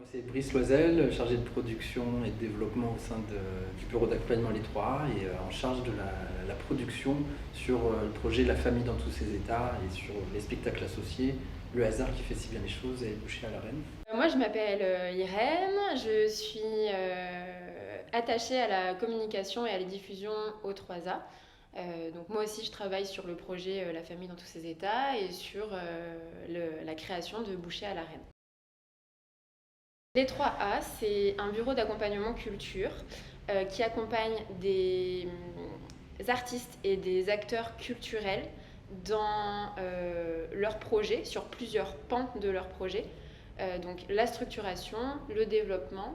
Moi, c'est Brice Loisel, chargé de production et de développement au sein du bureau d'accompagnement Les 3 et en charge de la production sur le projet La famille dans tous ses états et sur les spectacles associés, Le hasard qui fait si bien les choses et Boucher à la reine. Moi, je m'appelle Irène, je suis attachée à la communication et à la diffusion au 3A. Donc moi aussi, je travaille sur le projet La famille dans tous ses états et sur la création de Boucher à la reine. Les 3A, c'est un bureau d'accompagnement culture qui accompagne des artistes et des acteurs culturels dans leurs projets, sur plusieurs pans de leurs projets. Donc la structuration, le développement,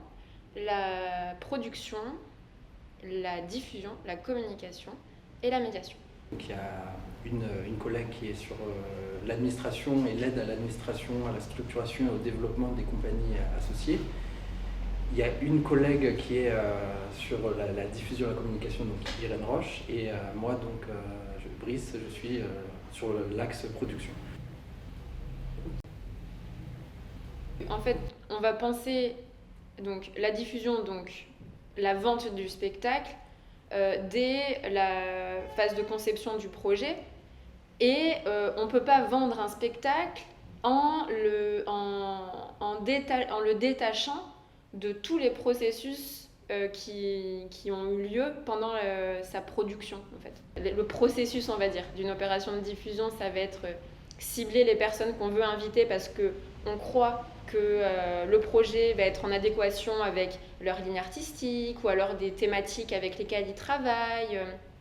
la production, la diffusion, la communication et la médiation. Donc, il y a une collègue qui est sur l'administration et l'aide à l'administration, à la structuration et au développement des compagnies associées. Il y a une collègue qui est sur la diffusion et la communication, donc Irène Roche, et moi, donc Brice, je suis sur l'axe production. En fait, on va penser donc la diffusion, donc la vente du spectacle dès la phase de conception du projet, et on ne peut pas vendre un spectacle en le détachant de tous les processus qui ont eu lieu pendant sa production, en fait. Le processus, on va dire, d'une opération de diffusion, ça va être cibler les personnes qu'on veut inviter parce qu'on croit que le projet va être en adéquation avec leur ligne artistique ou alors des thématiques avec lesquelles ils travaillent.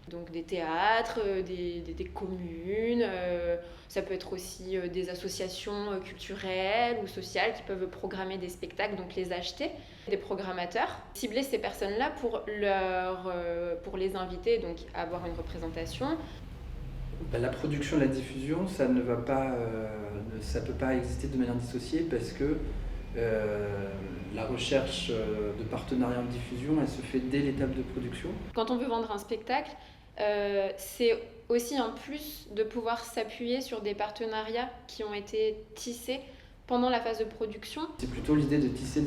Donc des théâtres, des communes, ça peut être aussi des associations culturelles ou sociales qui peuvent programmer des spectacles, donc les acheter, des programmateurs. Cibler ces personnes-là pour les inviter, donc avoir une représentation. La production et la diffusion, ça ne va pas, ça peut pas exister de manière dissociée parce que la recherche de partenariat en diffusion, elle se fait dès l'étape de production. Quand on veut vendre un spectacle, c'est aussi un plus de pouvoir s'appuyer sur des partenariats qui ont été tissés pendant la phase de production. C'est plutôt l'idée de tisser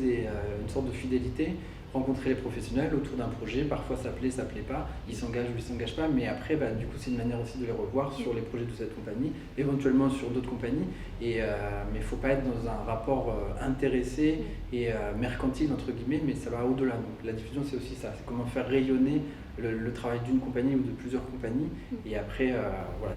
une sorte de fidélité, rencontrer les professionnels autour d'un projet, parfois ça plaît pas, ils s'engagent ou ils s'engagent pas, mais après du coup c'est une manière aussi de les revoir sur les projets de cette compagnie, éventuellement sur d'autres compagnies, mais il ne faut pas être dans un rapport intéressé et mercantile entre guillemets, mais ça va au-delà. Donc la diffusion c'est aussi ça, c'est comment faire rayonner le travail d'une compagnie ou de plusieurs compagnies, et après voilà.